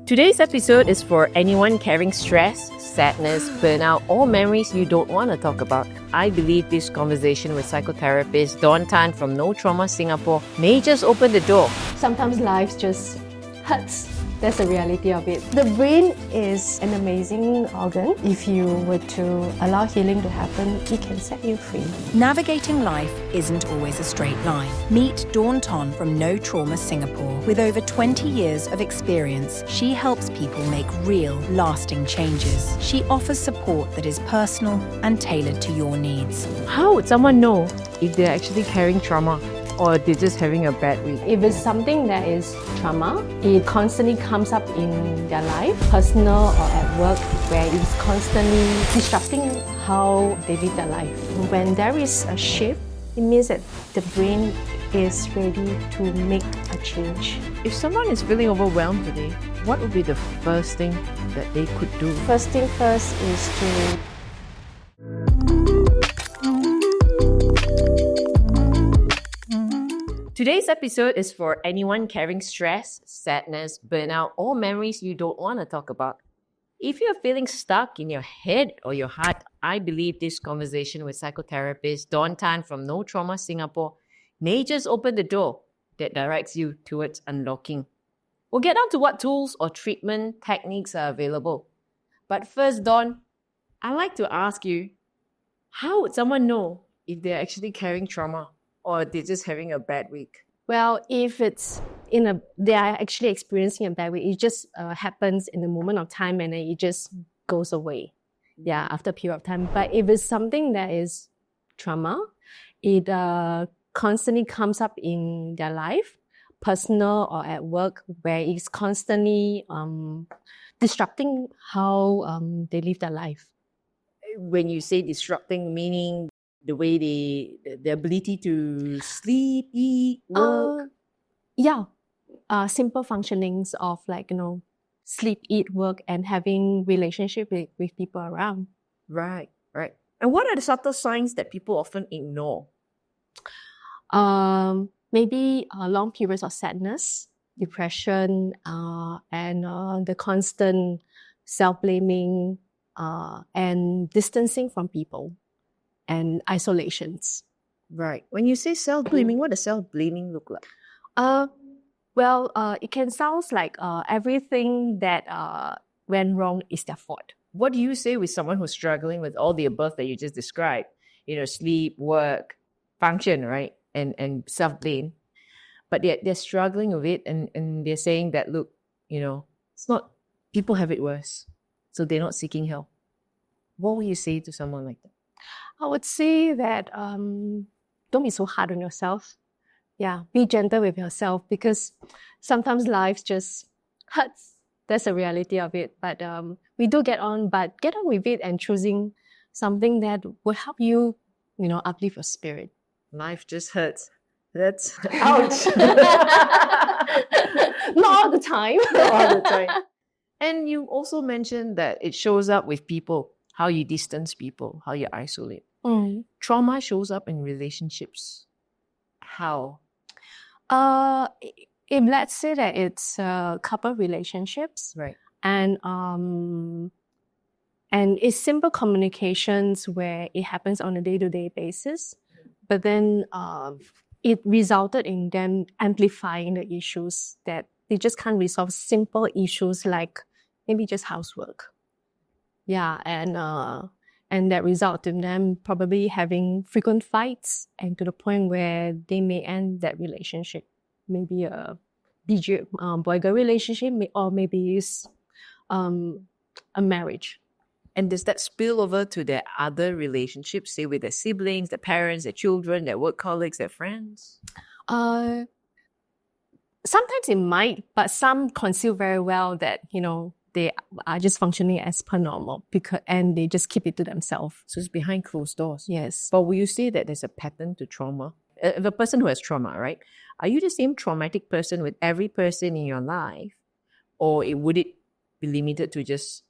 Today's episode is for anyone carrying stress, sadness, burnout, or memories you don't want to talk about. I believe this conversation with psychotherapist Dawn Tan from No Trauma Singapore may just open the door. Sometimes life just hurts. That's the reality of it. The brain is an amazing organ. If you were to allow healing to happen, it can set you free. Navigating life isn't always a straight line. Meet Dawn Tan from No Trauma Singapore. With over 20 years of experience, she helps people make real, lasting changes. She offers support that is personal and tailored to your needs. How would someone know if they're actually carrying trauma or they're just having a bad week? If it's something that is trauma, it constantly comes up in their life, personal or at work, where it's constantly disrupting how they live their life. When there is a shift, it means that the brain is ready to make a change. If someone is feeling overwhelmed today, what would be the first thing that they could do? First thing first is to Today's episode is for anyone carrying stress, sadness, burnout, or memories you don't want to talk about. If you're feeling stuck in your head or your heart, I believe this conversation with psychotherapist Dawn Tan from No Trauma Singapore may just open the door that directs you towards unlocking. We'll get down to what tools or treatment techniques are available. But first, Dawn, I'd like to ask you, how would someone know if they're actually carrying trauma or they're just having a bad week? Well, if it's they are actually experiencing a bad week, it just happens in a moment of time and then it just goes away. Yeah, after a period of time. But if it's something that is trauma, it constantly comes up in their life, personal or at work, where it's constantly disrupting how they live their life. When you say disrupting, meaning the way the ability to sleep, eat, work? Simple functionings of sleep, eat, work, and having relationship with people around. Right. And what are the subtle signs that people often ignore? Maybe long periods of sadness, depression, and the constant self-blaming and distancing from people. And isolations. Right. When you say self-blaming, what does self-blaming look like? It can sound like everything that went wrong is their fault. What do you say with someone who's struggling with all the above that you just described? Sleep, work, function, right? And self-blame. But they're struggling with it and they're saying that, look, it's not, people have it worse. So they're not seeking help. What will you say to someone like that? I would say that don't be so hard on yourself. Yeah, be gentle with yourself because sometimes life just hurts. That's the reality of it. But we do get on with it and choosing something that will help you, uplift your spirit. Life just hurts. That's ouch. Not all the time. Not all the time. And you also mentioned that it shows up with people. How you distance people, how you isolate. Trauma shows up in relationships. How? If let's say that it's couple relationships, right, and it's simple communications where it happens on a day-to-day basis, but then it resulted in them amplifying the issues that they just can't resolve. Simple issues like maybe just housework. Yeah, and that resulted in them probably having frequent fights and to the point where they may end that relationship. Maybe a boy-girl relationship or maybe it's a marriage. And does that spill over to their other relationships, say with their siblings, their parents, their children, their work colleagues, their friends? Sometimes it might, but some conceal very well that, they are just functioning as per normal and they just keep it to themselves. So it's behind closed doors. Yes. But will you say that there's a pattern to trauma? The person who has trauma, right? Are you the same traumatic person with every person in your life? Or would it be limited to just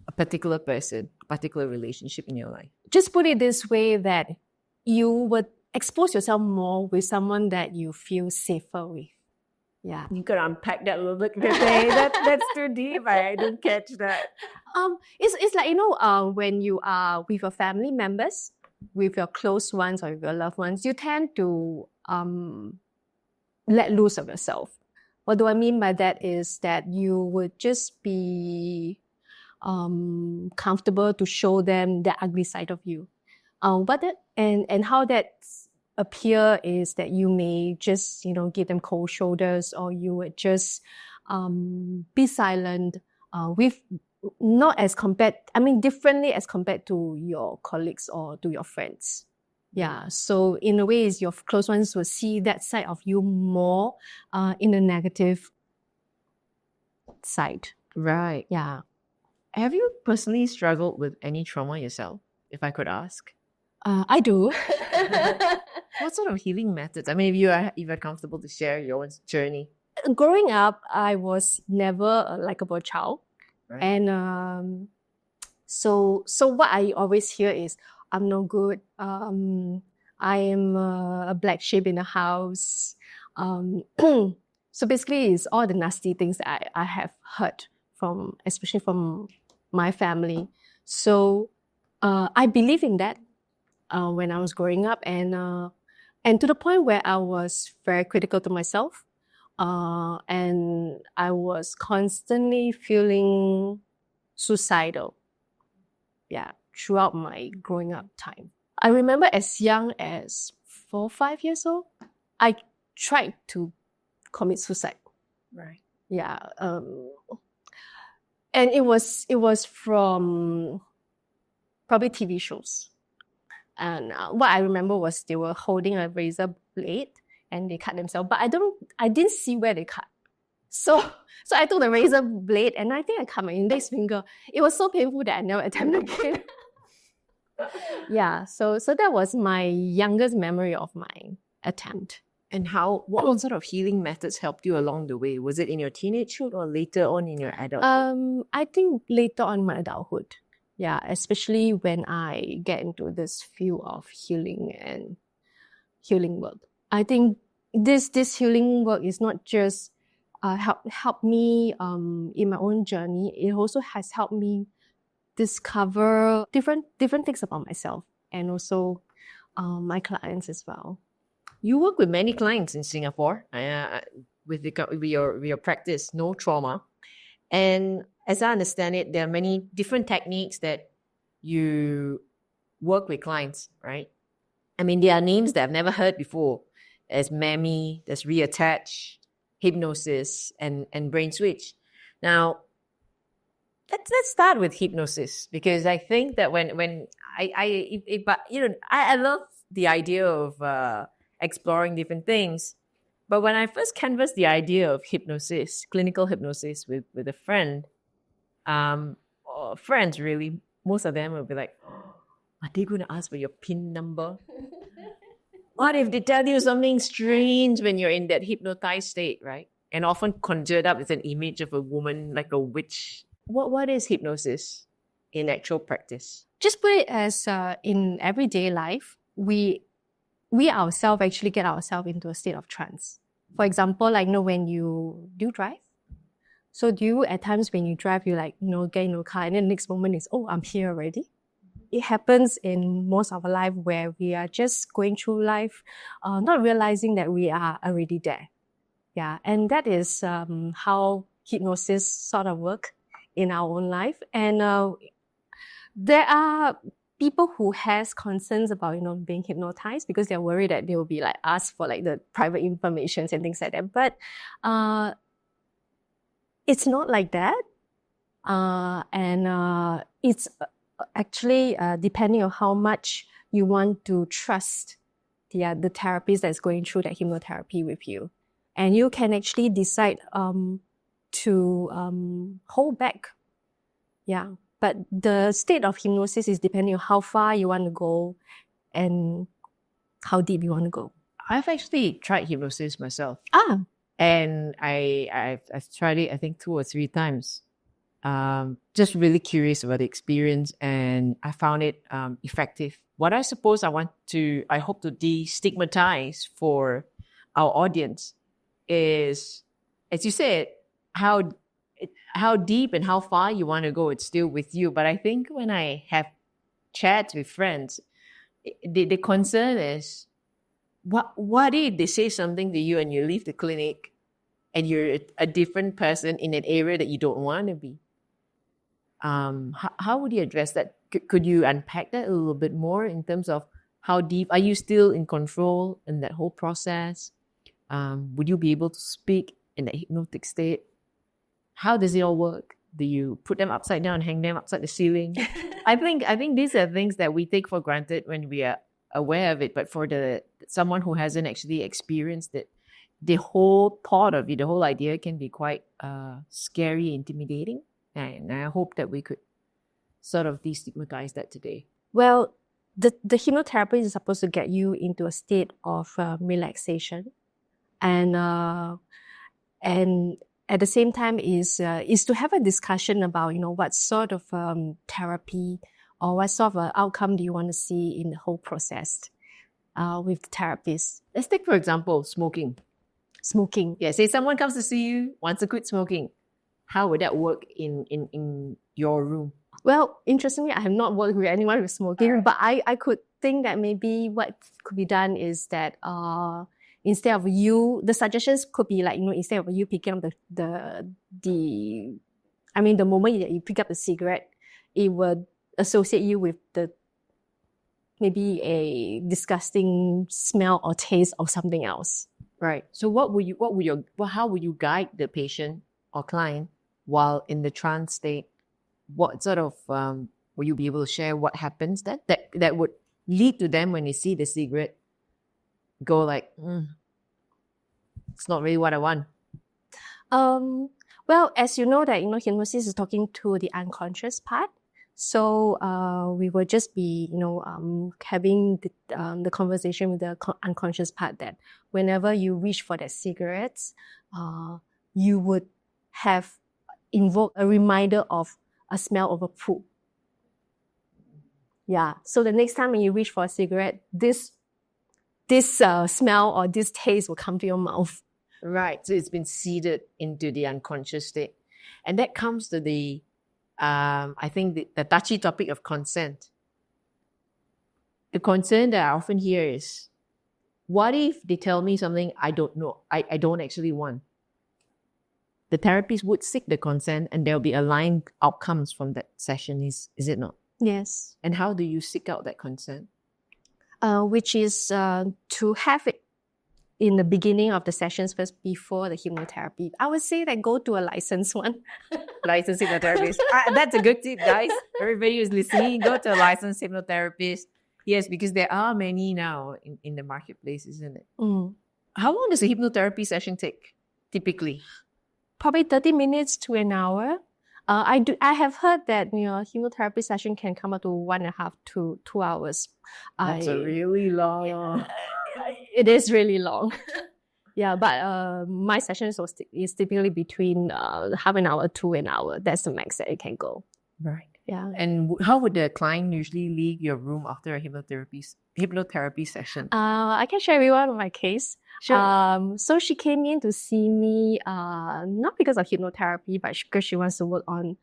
a particular person, a particular relationship in your life? Just put it this way, that you would expose yourself more with someone that you feel safer with. Yeah. You could unpack that a little bit. That's too deep. I didn't catch that. It's like, when you are with your family members, with your close ones or with your loved ones, you tend to let loose of yourself. What do I mean by that is that you would just be comfortable to show them the ugly side of you. And how that appear is that you may just, give them cold shoulders, or you would just be silent differently as compared to your colleagues or to your friends. Yeah. So in a way, your close ones will see that side of you more in a negative side. Right. Yeah. Have you personally struggled with any trauma yourself, if I could ask? I do. What sort of healing methods? I mean, if you're comfortable to share your own journey. Growing up, I was never a likable child. Right. And so what I always hear is, I'm no good. I am a black sheep in the house. So basically, it's all the nasty things that I have heard especially from my family. So I believe in that when I was growing up, and to the point where I was very critical to myself, and I was constantly feeling suicidal. Yeah, throughout my growing up time. I remember as young as 4 or 5 years old, I tried to commit suicide. Right. Yeah. And it was from probably TV shows. And what I remember was they were holding a razor blade and they cut themselves, but I didn't see where they cut. So I took the razor blade and I think I cut my index finger. It was so painful that I never attempted again. Yeah, so that was my youngest memory of my attempt. And what sort of healing methods helped you along the way? Was it in your teenagehood or later on in your adulthood? I think later on in my adulthood. Yeah, especially when I get into this field of healing and healing work. I think this healing work is not just helped me in my own journey. It also has helped me discover different things about myself and also my clients as well. You work with many clients in Singapore with your practice, No Trauma. And as I understand it, there are many different techniques that you work with clients, right? I mean, there are names that I've never heard before. There's MEMI, there's Reattach, Hypnosis, and Brain Switch. Now, let's start with hypnosis, because I think that when I love the idea of exploring different things, but when I first canvassed the idea of hypnosis, clinical hypnosis with a friend, or friends really, most of them will be like, are they going to ask for your PIN number? What if they tell you something strange when you're in that hypnotized state, right? And often conjured up as an image of a woman like a witch. What is hypnosis in actual practice? Just put it as in everyday life, we ourselves actually get ourselves into a state of trance. For example, when you do drive. So do you, at times when you drive, you get into a car and then the next moment is, oh, I'm here already. It happens in most of our life where we are just going through life, not realizing that we are already there. Yeah, and that is how hypnosis sort of work in our own life. And there are people who has concerns about, being hypnotized because they're worried that they will be asked for the private information and things like that. But it's not like that. And it's actually depending on how much you want to trust the therapist that's going through that hypnotherapy with you. And you can actually decide to hold back. Yeah. But the state of hypnosis is depending on how far you want to go and how deep you want to go. I've actually tried hypnosis myself. And I've tried it, I think, 2 or 3 times. Just really curious about the experience, and I found it effective. What I suppose I hope to destigmatize for our audience is as you said, how deep and how far you want to go, it's still with you. But I think when I have chats with friends, the concern is, what if they say something to you and you leave the clinic and you're a different person in an area that you don't want to be? How would you address that? Could you unpack that a little bit more in terms of how deep? Are you still in control in that whole process? Would you be able to speak in that hypnotic state? How does it all work? Do you put them upside down, hang them upside the ceiling? I think these are things that we take for granted when we are aware of it. But for someone who hasn't actually experienced it, the whole thought of it, the whole idea can be quite scary, intimidating. And I hope that we could sort of destigmatize that today. Well, the hypnotherapy is supposed to get you into a state of relaxation, and at the same time is to have a discussion about what sort of therapy or what sort of outcome do you want to see in the whole process with the therapist. Let's take, for example, smoking. Smoking. Yeah, say someone comes to see you, wants to quit smoking. How would that work in your room? Well, interestingly, I have not worked with anyone with smoking, but I could think that maybe what could be done is that instead of you, the suggestions could be like, instead of you picking up the moment that you pick up the cigarette, it would associate you with maybe a disgusting smell or taste of something else. Right. So how would you guide the patient or client while in the trance state? What sort of will you be able to share what happens that would lead to them when they see the cigarette go like, it's not really what I want? Well, as you know that hypnosis is talking to the unconscious part. So we will just be having the conversation with the unconscious part that whenever you reach for that cigarettes, you would have invoked a reminder of a smell of a poop. Yeah. So the next time when you reach for a cigarette, this smell or this taste will come to your mouth. Right. So it's been seeded into the unconscious state. And that comes to the, I think, the touchy topic of consent. The concern that I often hear is, what if they tell me something I don't know, I don't actually want? The therapist would seek the consent and there'll be aligned outcomes from that session, is it not? Yes. And how do you seek out that consent? Which is to have it in the beginning of the sessions first before the hypnotherapy. I would say that go to a licensed one. Licensed hypnotherapist. That's a good tip, guys. Everybody who's listening, go to a licensed hypnotherapist. Yes, because there are many now in the marketplace, isn't it? How long does a hypnotherapy session take, typically? Probably 30 minutes to an hour. I have heard that hypnotherapy session can come up to 1.5 to 2 hours. That's a really long. It is really long. Yeah, but my session is typically between half an hour to an hour. That's the max that it can go. Right. Yeah. And how would the client usually leave your room after a hypnotherapy session? I can share with you one of my case. Sure. So she came in to see me not because of hypnotherapy, but because she wants to work on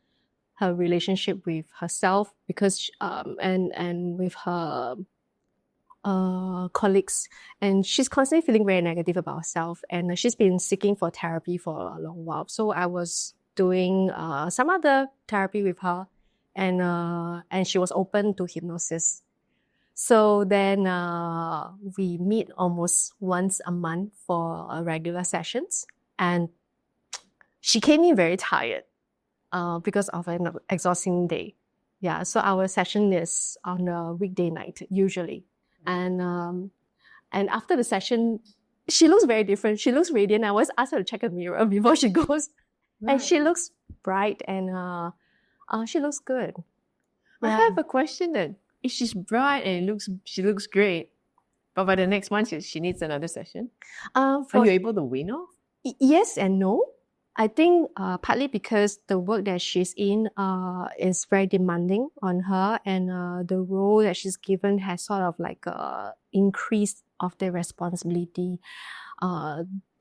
her relationship with herself, because and with her colleagues, and she's constantly feeling very negative about herself, and she's been seeking for therapy for a long while. So I was doing some other therapy with her, and she was open to hypnosis. So then we meet almost once a month for regular sessions, and she came in very tired because of an exhausting day. Yeah, so our session is on a weekday night usually. And after the session, she looks very different. She looks radiant. I always ask her to check a mirror before she goes. Right. And she looks bright and she looks good. I have a question then. If she's bright and she looks great, but by the next month she needs another session, are you able to wean off? Yes and no. I think partly because the work that she's in is very demanding on her, and the role that she's given has sort of like increased of the responsibility.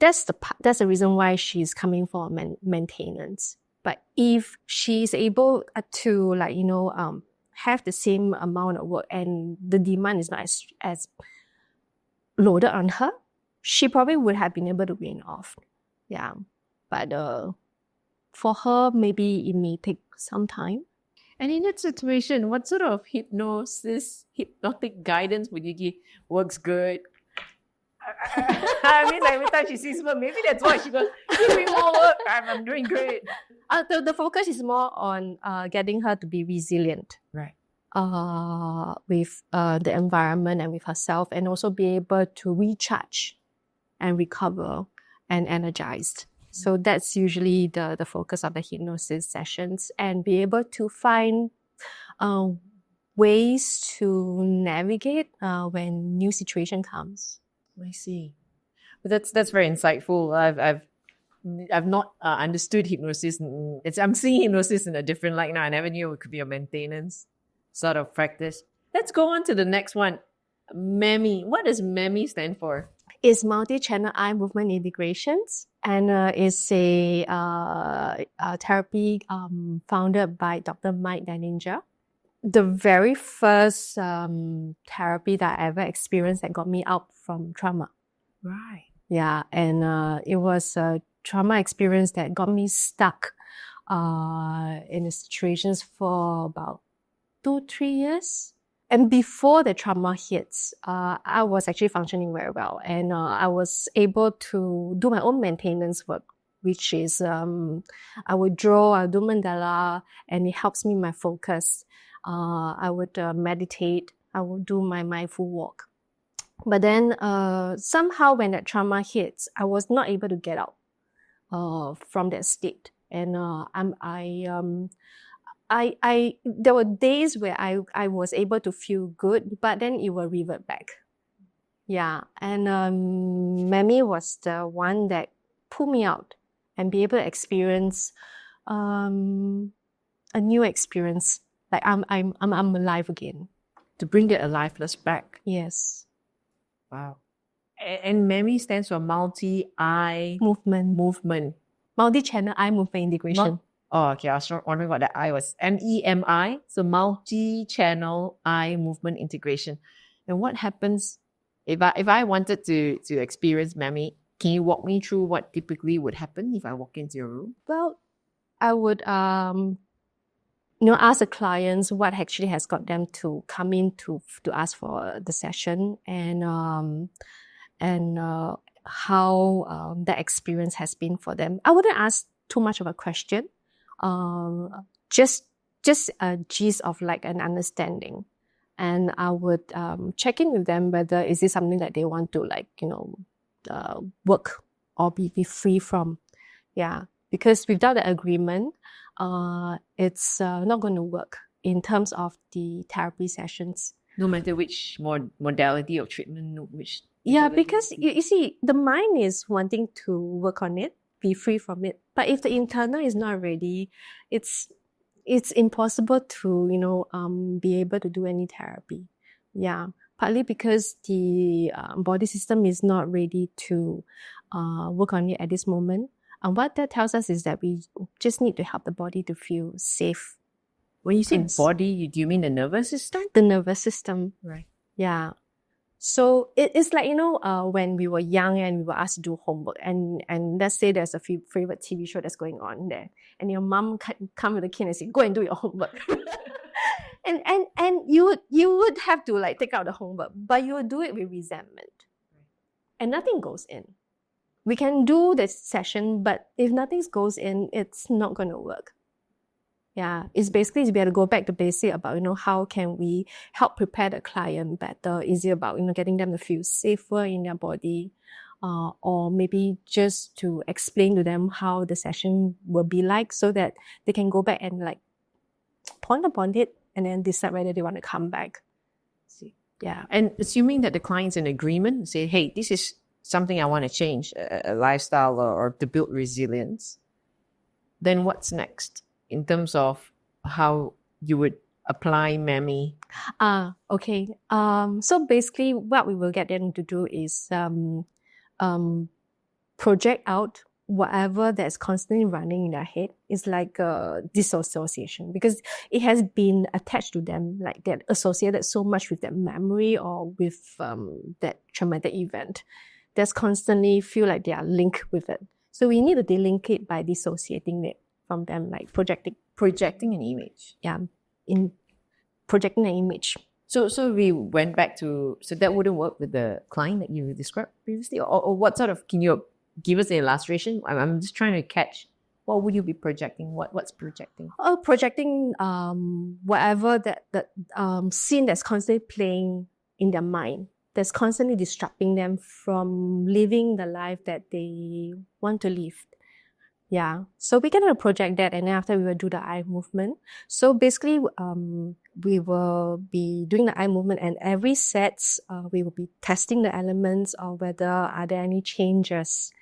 that's the reason why she's coming for maintenance. But if she's able to have the same amount of work and the demand is not as loaded on her, she probably would have been able to wean off. Yeah. But for her, maybe it may take some time. And in that situation, what sort of hypnotic guidance would you give? Works good. I mean, every time she sees me, maybe that's why she goes, give me more work. I'm doing great. The focus is more on getting her to be resilient. Right. With the environment and with herself, and also be able to recharge and recover and energized. So that's usually the focus of the hypnosis sessions, and be able to find ways to navigate when new situation comes. I see. But that's very insightful. I've not understood hypnosis. I'm seeing hypnosis in a different light now. I never knew it could be a maintenance sort of practice. Let's go on to the next one. MEMI. What does MEMI stand for? It's Multichannel Eye Movement Integrations, and it's a therapy founded by Dr. Mike Daninger. The very first therapy that I ever experienced that got me out from trauma. Right. Yeah, and it was a trauma experience that got me stuck in the situations for about 2-3 years. And before the trauma hits, I was actually functioning very well. And I was able to do my own maintenance work, which is I would draw, I would do mandala, and it helps me my focus. I would meditate, I would do my mindful walk. But then somehow when that trauma hits, I was not able to get out from that state. And there were days where I was able to feel good, but then it will revert back. Yeah, and MEMI was the one that pulled me out and be able to experience a new experience. Like I'm alive again. To bring that aliveness back. Yes. Wow. And MEMI stands for Multi-Eye Movement. Multi-Channel Eye Movement Integration. Okay. I was wondering what that I was. MEMI. So Multi-Channel Eye Movement Integration. And what happens if I wanted to experience MEMI? Can you walk me through what typically would happen if I walk into your room? Well, I would ask the clients what actually has got them to come in to ask for the session, and how that experience has been for them. I wouldn't ask too much of a question, just a gist of like an understanding, and I would check in with them whether is this something that they want to work or be free from. Yeah, because without the agreement, it's not going to work in terms of the therapy sessions. No matter which modality of treatment, which... Yeah, because you see, the mind is wanting to work on it, be free from it. But if the internal is not ready, it's impossible to, be able to do any therapy. Yeah, partly because the body system is not ready to work on it at this moment. And what that tells us is that we just need to help the body to feel safe. When you say body, do you mean the nervous system? The nervous system. Right. Yeah. So it's like, when we were young and we were asked to do homework, and let's say there's a favorite TV show that's going on there, and your mom come with the kid and say, go and do your homework. and you would have to take out the homework, but you would do it with resentment. And nothing goes in. We can do this session, but if nothing goes in, it's not going to work. Yeah, it's basically to be able to go back to basic about, how can we help prepare the client better? Is it about, getting them to feel safer in their body? Or maybe just to explain to them how the session will be like so that they can go back and ponder upon it and then decide whether they want to come back. See. Yeah, and assuming that the client's in agreement, say, hey, this is something I want to change, a lifestyle or to build resilience, then what's next in terms of how you would apply MEMI? Okay. So basically what we will get them to do is project out whatever that's constantly running in their head. Is like a disassociation, because it has been attached to them, like they're associated so much with that memory or with that traumatic event. That's constantly feel like they are linked with it. So we need to delink it by dissociating it from them, like Projecting an image. in projecting an image. So we went back to, so that wouldn't work with the client that you described previously? Or what sort of, can you give us an illustration? I'm just trying to catch, what would you be projecting? What's projecting? Projecting whatever that scene that's constantly playing in their mind, that's constantly disrupting them from living the life that they want to live. Yeah. So we're going to project that, and then after we will do the eye movement. So basically, we will be doing the eye movement, and every sets, we will be testing the elements of whether are there any changes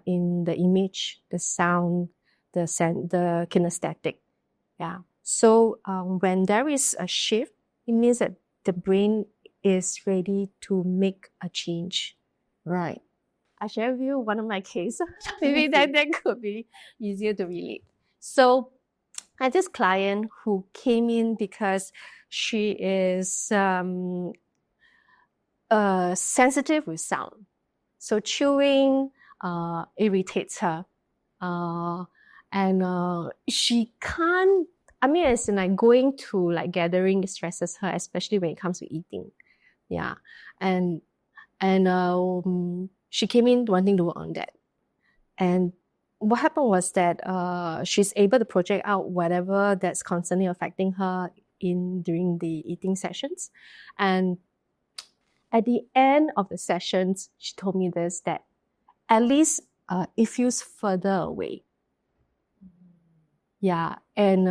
in the image, the sound, the kinesthetic. Yeah. So when there is a shift, it means that the brain is ready to make a change. Right. I share with you one of my cases. Maybe that could be easier to relate. So I had this client who came in because she is sensitive with sound. So chewing irritates her. And she can't, as in like going to like gathering stresses her, especially when it comes to eating. Yeah. And she came in wanting to work on that. And what happened was that she's able to project out whatever that's constantly affecting her during the eating sessions. And at the end of the sessions, she told me this, that at least it feels further away. Yeah. And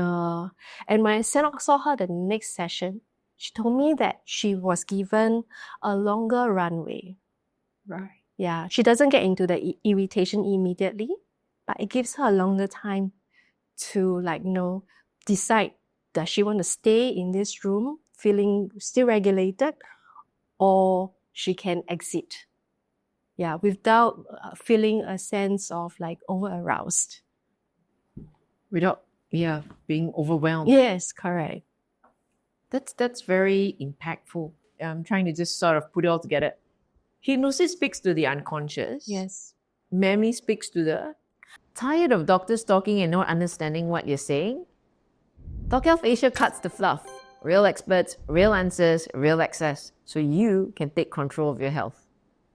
when I saw her the next session, she told me that she was given a longer runway. Right. Yeah. She doesn't get into the irritation immediately, but it gives her a longer time to decide, does she want to stay in this room feeling still regulated, or she can exit. Yeah. Without feeling a sense of like over-aroused. Without, being overwhelmed. Yes, correct. That's very impactful. I'm trying to just sort of put it all together. Hypnosis speaks to the unconscious. Yes. MEMI speaks to the tired of doctors talking and not understanding what you're saying. Talk Health Asia cuts the fluff. Real experts, real answers, real access, so you can take control of your health.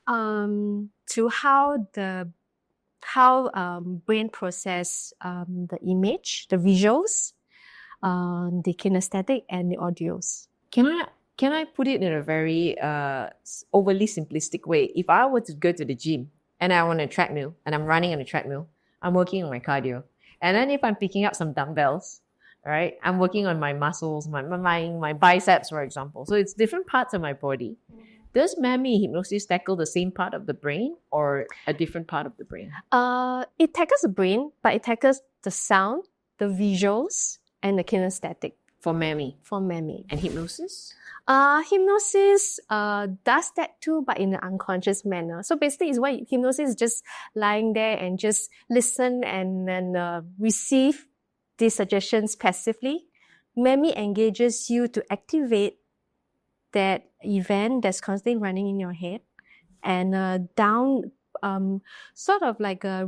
To how brain process the image, the visuals, the kinesthetic, and the audios. Can I put it in a very overly simplistic way? If I were to go to the gym and I'm on a treadmill and I'm running on a treadmill, I'm working on my cardio. And then if I'm picking up some dumbbells, right, I'm working on my muscles, my biceps, for example. So it's different parts of my body. Does MEMI hypnosis tackle the same part of the brain or a different part of the brain? It tackles the brain, but it tackles the sound, the visuals, and the kinesthetic. For MEMI? For MEMI. And hypnosis? Hypnosis does that too, but in an unconscious manner. So basically, it's why hypnosis is just lying there and just listen and then receive these suggestions passively. MEMI engages you to activate that event that's constantly running in your head and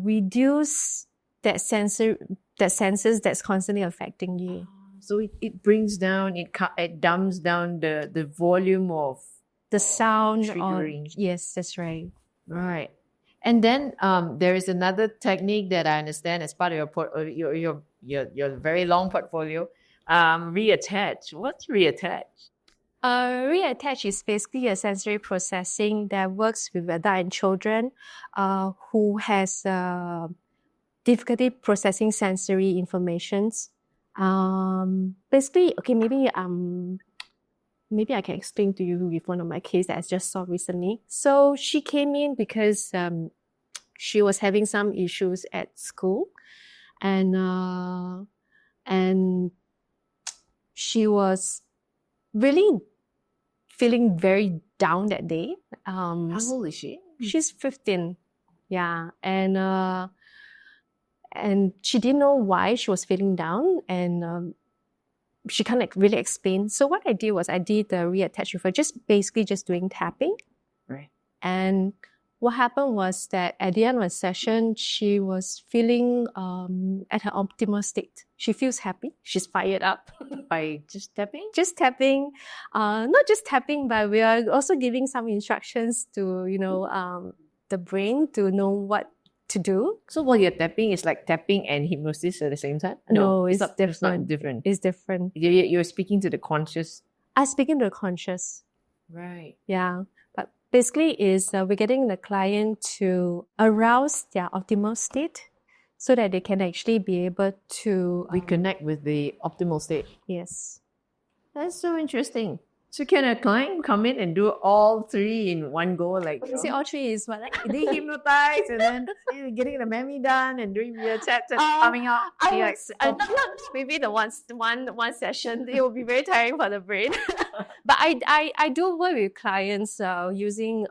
reduce that senses that's constantly affecting you. So it brings down, it dumps down the volume of the sound. Triggering. Yes, that's right. Right. And then there is another technique that I understand as part of your very long portfolio. Reattach. What's Reattach? Reattach is basically a sensory processing that works with adult and children who has difficulty processing sensory informations. Basically, okay, maybe I can explain to you with one of my cases that I just saw recently. So she came in because she was having some issues at school, and she was really feeling very down that day. How old is she? She's 15. Yeah, and she didn't know why she was feeling down, and she can't really explain. So what I did was I did the reattach with her, basically just doing tapping. Right. And what happened was that at the end of the session, she was feeling at her optimal state. She feels happy. She's fired up. By just tapping? Just tapping. Not just tapping, but we are also giving some instructions to, the brain to know what to do. So while you're tapping, it's like tapping and hypnosis at the same time? No, it's not different. It's not different. It's different. You're speaking to the conscious. I'm speaking to the conscious. Right. Yeah. But basically we're getting the client to arouse their optimal state so that they can actually be able to Reconnect with the optimal state. Yes. That's so interesting. So can a client come in and do all three in one go? Like, You see, all three is what? they hypnotize and then getting the MEMI done and doing reattach and coming out. Maybe the one session, it will be very tiring for the brain. But I do work with clients using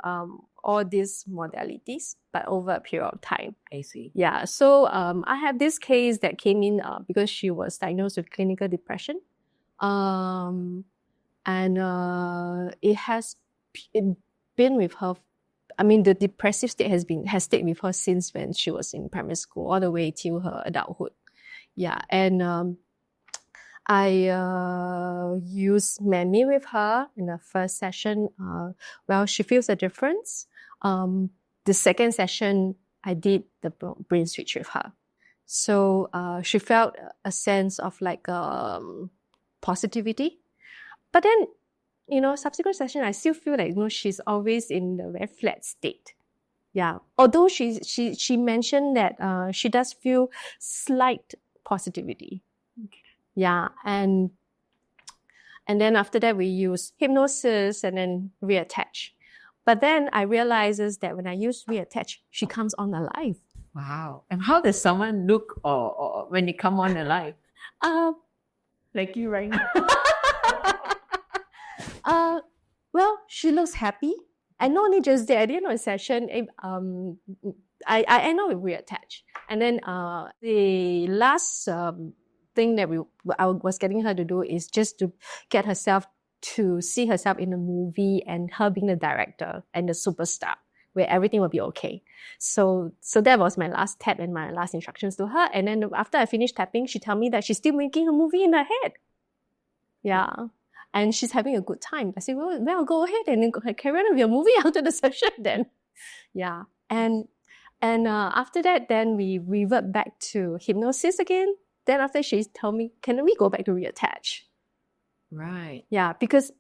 all these modalities, but over a period of time. I see. Yeah. So I have this case that came in because she was diagnosed with clinical depression. And it has been with her. I mean, the depressive state has stayed with her since when she was in primary school, all the way till her adulthood. Yeah, and I used MEMI with her in the first session. Well, she feels a difference. The second session, I did the brain switch with her. So she felt a sense of like positivity. But then, subsequent session, I still feel like, she's always in the very flat state. Yeah. Although she mentioned that she does feel slight positivity. Okay. Yeah. And then after that, we use hypnosis and then reattach. But then I realizes that when I use reattach, she comes on alive. Wow. And how does someone look or when they come on alive? Like you right now. Well, she looks happy. And not only just that, at the end of the session, I end up with reattach. And then the last thing that I was getting her to do is just to get herself to see herself in a movie and her being the director and the superstar, where everything will be okay. So that was my last tap and my last instructions to her. And then after I finished tapping, she told me that she's still making a movie in her head. Yeah. And she's having a good time. I said, well, go ahead and carry on with your movie after the session then. Yeah. And after that, then we revert back to hypnosis again. Then after she told me, can we go back to reattach? Right. Yeah, because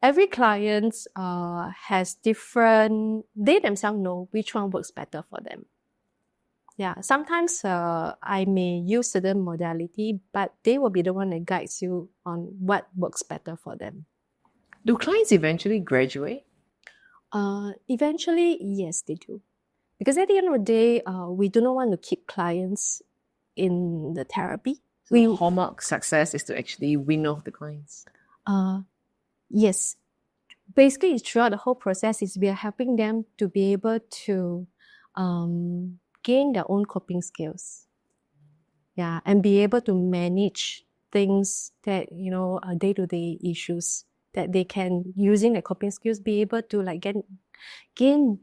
every client has different, they themselves know which one works better for them. Yeah, sometimes I may use certain modality, but they will be the one that guides you on what works better for them. Do clients eventually graduate? Eventually, yes, they do. Because at the end of the day, we do not want to keep clients in the therapy. So hallmark success is to actually win off the clients. Yes. Basically, throughout the whole process, we are helping them to be able to gain their own coping skills. Yeah, and be able to manage things that, day-to-day issues that they can, using their coping skills, be able to like gain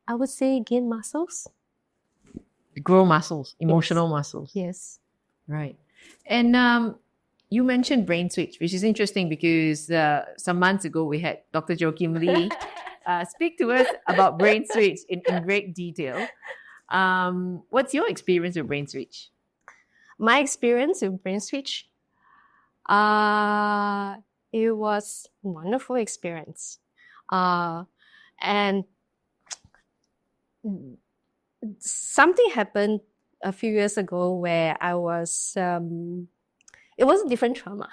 muscles. Grow muscles, emotional muscles. Yes. Right. And you mentioned brain switch, which is interesting because some months ago we had Dr. Joachim Lee speak to us about brain switch in great detail. What's your experience with brain switch? My experience with brain switch, it was a wonderful experience. And something happened a few years ago where I was, it was a different trauma.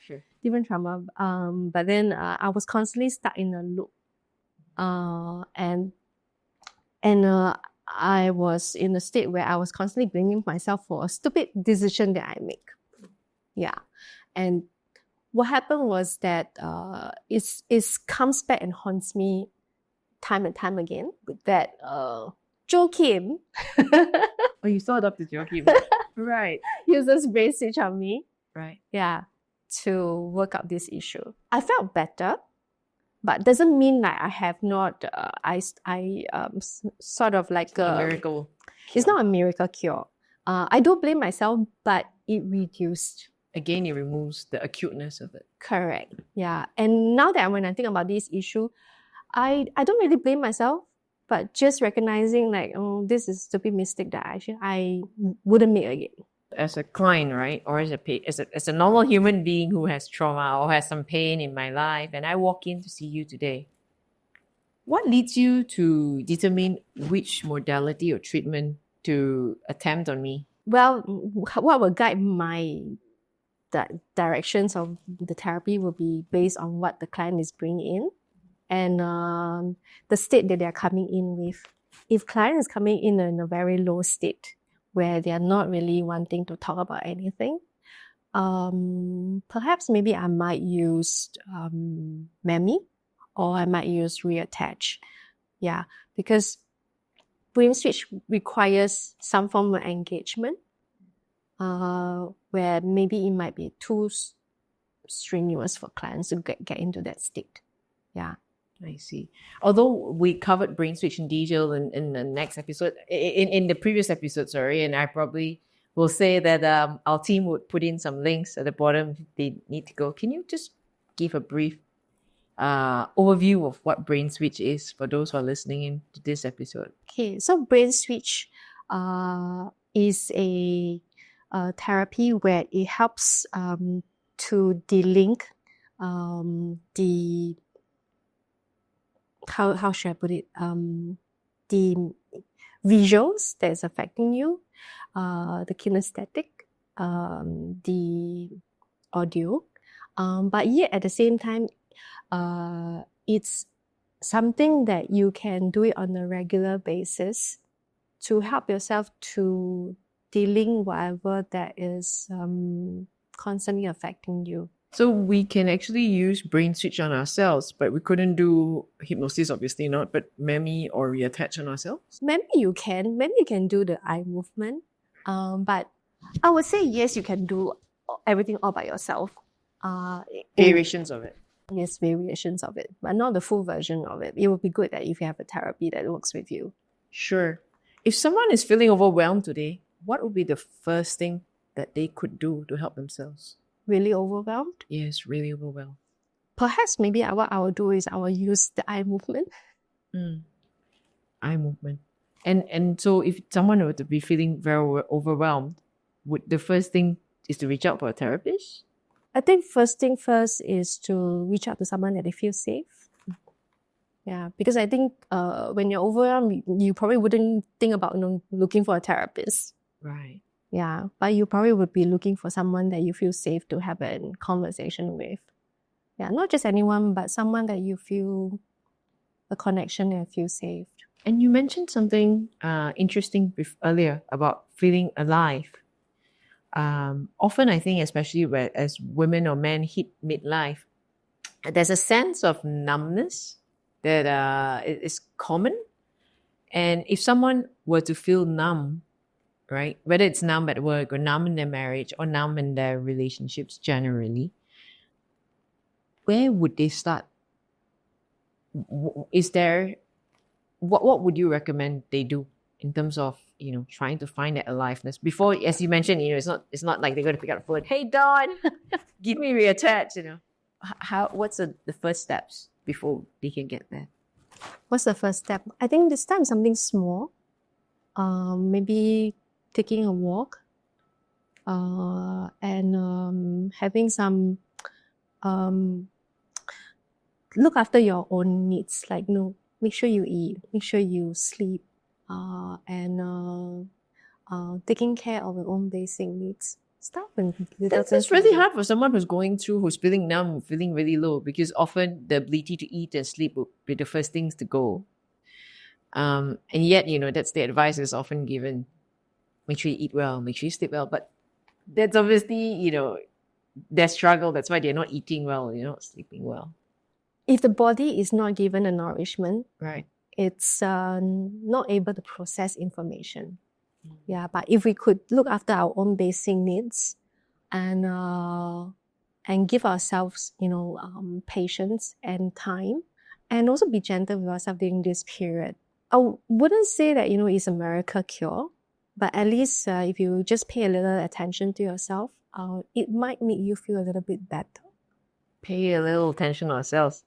Sure. Different trauma. But then I was constantly stuck in a loop. And I was in a state where I was constantly blaming myself for a stupid decision that I make. Yeah. And what happened was that it comes back and haunts me time and time again with that Joachim Oh, you saw Dr. Joachim. Right. uses brain switch on me. Right. Yeah, to work out this issue. I felt better, but doesn't mean that I have not. Sort of like A miracle. It's not a miracle cure. I don't blame myself, but it reduced. Again, it removes the acuteness of it. Correct. Yeah. And now that when I think about this issue, I don't really blame myself, but just recognizing like, oh, this is a stupid mistake that I wouldn't make again. As a client, right, or as a normal human being who has trauma or has some pain in my life, and I walk in to see you today, what leads you to determine which modality or treatment to attempt on me? Well, what will guide my directions of the therapy will be based on what the client is bringing in and the state that they're coming in with. If client is coming in a very low state where they are not really wanting to talk about anything, perhaps maybe I might use MEMI or I might use Reattach. Yeah, because brain switch requires some form of engagement where maybe it might be too strenuous for clients to get into that state. Yeah. I see. Although we covered brain switch in detail in the next episode, in the previous episode, sorry, and I probably will say that our team would put in some links at the bottom if they need to go. Can you just give a brief overview of what brain switch is for those who are listening in to this episode? Okay, so brain switch is a therapy where it helps to delink the how should I put it? The visuals that is affecting you, the kinesthetic, the audio, but yet at the same time, it's something that you can do it on a regular basis to help yourself to delink whatever that is constantly affecting you. So we can actually use brain switch on ourselves, but we couldn't do hypnosis, obviously not, but MEMI or Reattach on ourselves? Maybe you can do the eye movement, but I would say yes, you can do everything all by yourself. Variations of it. Yes, variations of it, but not the full version of it. It would be good that if you have a therapy that works with you. Sure. If someone is feeling overwhelmed today, what would be the first thing that they could do to help themselves? Really overwhelmed? Yes, really overwhelmed. Perhaps maybe what I will do is I will use the eye movement. Eye movement. And so if someone were to be feeling very overwhelmed, would the first thing is to reach out for a therapist? I think first thing first is to reach out to someone that they feel safe. Yeah, because I think when you're overwhelmed, you probably wouldn't think about looking for a therapist. Right. Yeah, but you probably would be looking for someone that you feel safe to have a conversation with. Yeah, not just anyone, but someone that you feel a connection and feel safe. And you mentioned something interesting earlier about feeling alive. Often, I think, especially as women or men hit midlife, there's a sense of numbness that is common. And if someone were to feel numb, right, whether it's numb at work or numb in their marriage or numb in their relationships generally, where would they start? Is there, what would you recommend they do in terms of, trying to find that aliveness? Before, as you mentioned, it's not like they're going to pick up the phone, hey, Dawn, give me Reattach, what's the first steps before they can get there? What's the first step? I think this time something small. Maybe taking a walk and having some look after your own needs, like make sure you eat, make sure you sleep, and taking care of your own basic needs. Stop and that's really hard for someone who's feeling numb, feeling really low, because often the ability to eat and sleep will be the first things to go. And yet, that's the advice that's often given. Make sure you eat well, make sure you sleep well. But that's obviously, their struggle. That's why they're not eating well, they're not sleeping well. If the body is not given a nourishment, right, it's not able to process information. Yeah, but if we could look after our own basic needs and give ourselves, patience and time, and also be gentle with ourselves during this period. I wouldn't say that, it's a miracle cure, but at least if you just pay a little attention to yourself, it might make you feel a little bit better. Pay a little attention to ourselves.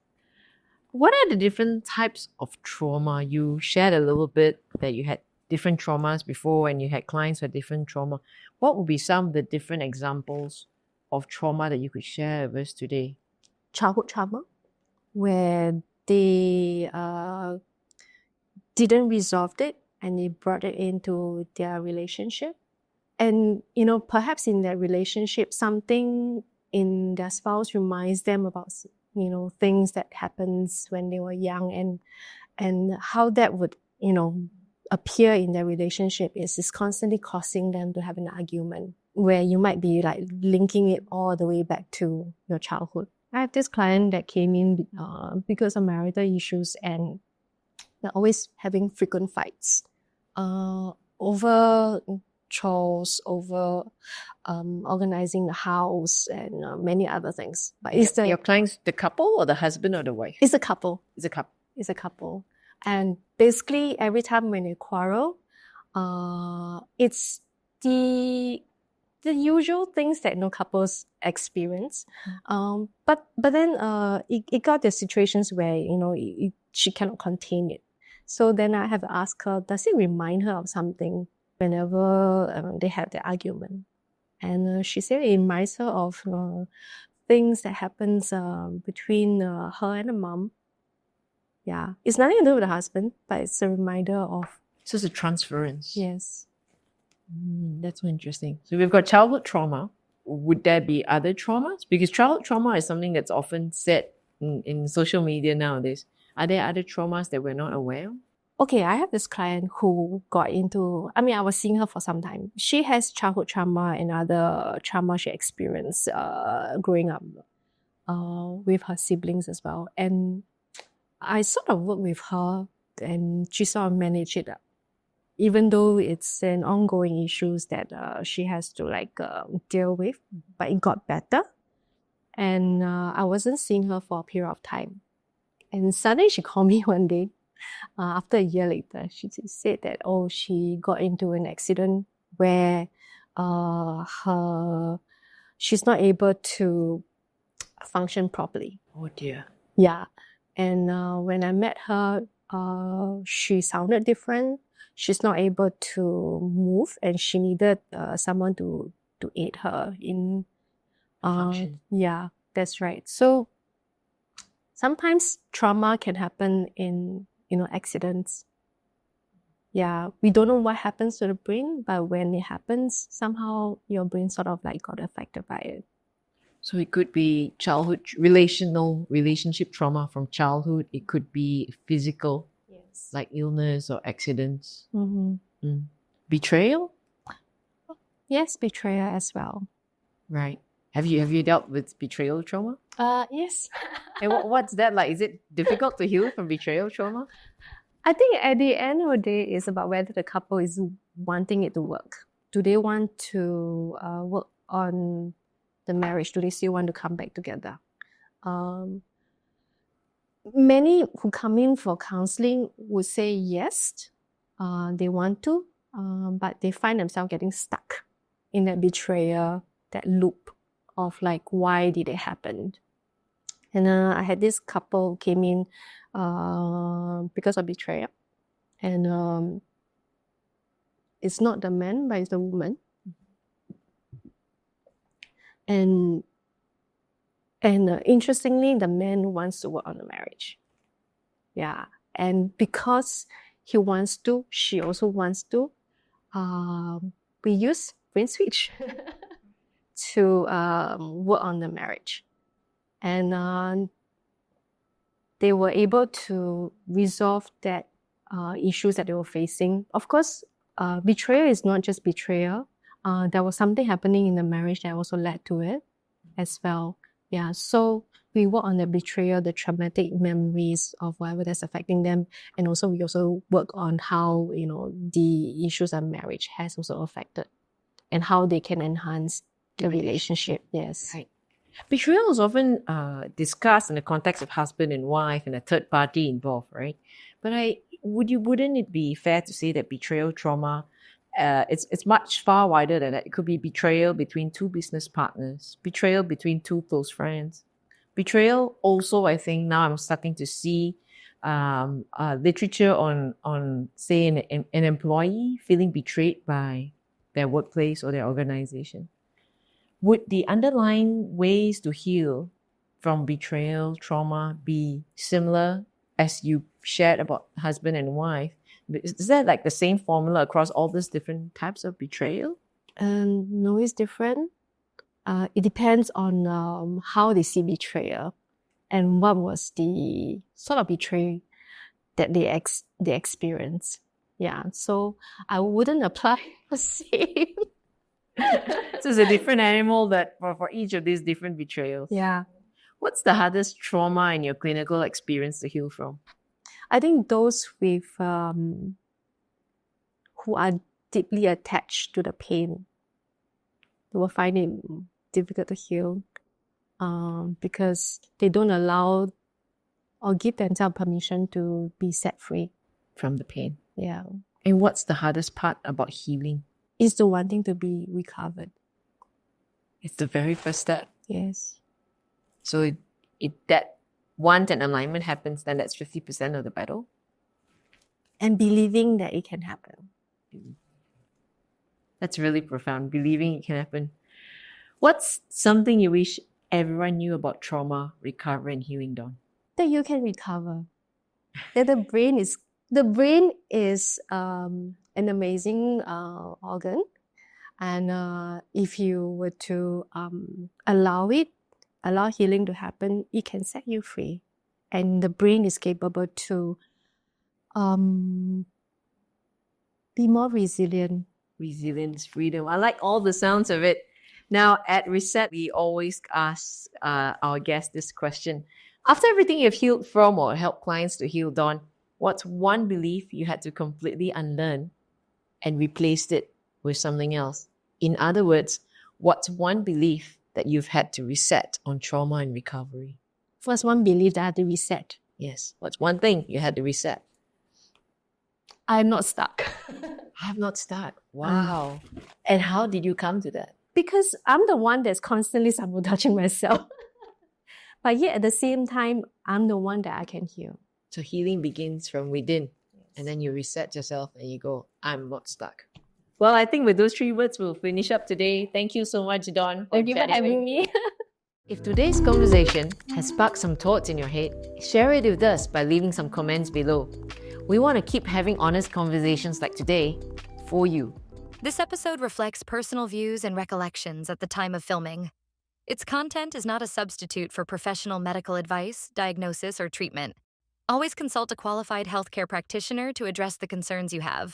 What are the different types of trauma? You shared a little bit that you had different traumas before and you had clients with different trauma. What would be some of the different examples of trauma that you could share with us today? Childhood trauma, where they didn't resolve it and they brought it into their relationship. And, perhaps in their relationship, something in their spouse reminds them about, things that happens when they were young and how that would, appear in their relationship is constantly causing them to have an argument where you might be like linking it all the way back to your childhood. I have this client that came in because of marital issues and they're always having frequent fights over chores, over organizing the house and many other things. But it's your clients the couple or the husband or the wife? It's a couple. It's a couple. It's a couple. And basically every time when they quarrel, it's the usual things that couples experience. But then it got the situations where, she cannot contain it. So then I have to ask her, does it remind her of something whenever they have the argument? And she said it reminds her of things that happens between her and the mom. Yeah, it's nothing to do with the husband, but it's a reminder of... So it's a transference. Yes. That's so interesting. So we've got childhood trauma. Would there be other traumas? Because childhood trauma is something that's often said in social media nowadays. Are there other traumas that we're not aware of? Okay, I have this client who got into... I was seeing her for some time. She has childhood trauma and other trauma she experienced growing up with her siblings as well. And I sort of work with her and she sort of managed it up. Even though it's an ongoing issues that she has to deal with, but it got better. And I wasn't seeing her for a period of time. And suddenly she called me one day, after a year later, she said that, she got into an accident where she's not able to function properly. Oh dear. Yeah. And when I met her, she sounded different. She's not able to move and she needed someone to aid her in function. Yeah, that's right. So sometimes trauma can happen in accidents. Yeah, we don't know what happens to the brain, but when it happens, somehow your brain sort of got affected by it. So it could be childhood relationship trauma from childhood. It could be physical, Yes. like illness or accidents. Mm-hmm. Betrayal? Yes, betrayal as well. Right. Have you dealt with betrayal trauma? Yes. And what's that like? Is it difficult to heal from betrayal trauma? I think at the end of the day, it's about whether the couple is wanting it to work. Do they want to work on the marriage? Do they still want to come back together? Many who come in for counseling would say yes, they want to, but they find themselves getting stuck in that betrayal, that loop of why did it happen? And I had this couple who came in because of betrayal. And it's not the man, but it's the woman. And interestingly, the man wants to work on the marriage. Yeah. And because he wants to, she also wants to, we use brain switch to work on the marriage. And they were able to resolve that issues that they were facing. Of course, betrayal is not just betrayal. There was something happening in the marriage that also led to it as well. Yeah, so we work on the betrayal, the traumatic memories of whatever that's affecting them. And also we also work on how, the issues of marriage has also affected and how they can enhance the relationship. Yes. Right. Betrayal is often discussed in the context of husband and wife and a third party involved, right? But wouldn't it be fair to say that betrayal trauma, it's much far wider than that? It could be betrayal between two business partners, betrayal between two close friends, betrayal also. I think now I'm starting to see literature on say an employee feeling betrayed by their workplace or their organization. Would the underlying ways to heal from betrayal trauma be similar as you shared about husband and wife? Is that like the same formula across all these different types of betrayal? No, it's different. It depends on how they see betrayal and what was the sort of betrayal that they experience. Yeah, so I wouldn't apply the same. So it's a different animal that for each of these different betrayals. Yeah. What's the hardest trauma in your clinical experience to heal from? I think those with who are deeply attached to the pain, they will find it difficult to heal because they don't allow or give themselves permission to be set free from the pain. Yeah. And what's the hardest part about healing? It's the wanting to be recovered. It's the very first step. Yes. So that once an alignment happens, then that's 50% of the battle. And believing that it can happen. That's really profound. Believing it can happen. What's something you wish everyone knew about trauma, recovery, and healing, Dawn? That you can recover. That the brain is an amazing organ, and if you were to allow healing to happen, it can set you free, and the brain is capable to be more resilient. Resilience, freedom. I like all the sounds of it. Now, at Reset, we always ask our guests this question. After everything you've healed from or helped clients to heal, Dawn, what's one belief you had to completely unlearn and replaced it with something else? In other words, what's one belief that you've had to reset on trauma and recovery? First one belief that I had to reset. Yes. What's one thing you had to reset? I'm not stuck. I'm not stuck. Wow. And how did you come to that? Because I'm the one that's constantly sabotaging myself. But yet at the same time, I'm the one that I can heal. So healing begins from within. Yes. And then you reset yourself and you go, I'm not stuck. Well, I think with those 3 words, we'll finish up today. Thank you so much, Dawn. Thank you for having me. If today's conversation has sparked some thoughts in your head, share it with us by leaving some comments below. We want to keep having honest conversations like today for you. This episode reflects personal views and recollections at the time of filming. Its content is not a substitute for professional medical advice, diagnosis, or treatment. Always consult a qualified healthcare practitioner to address the concerns you have.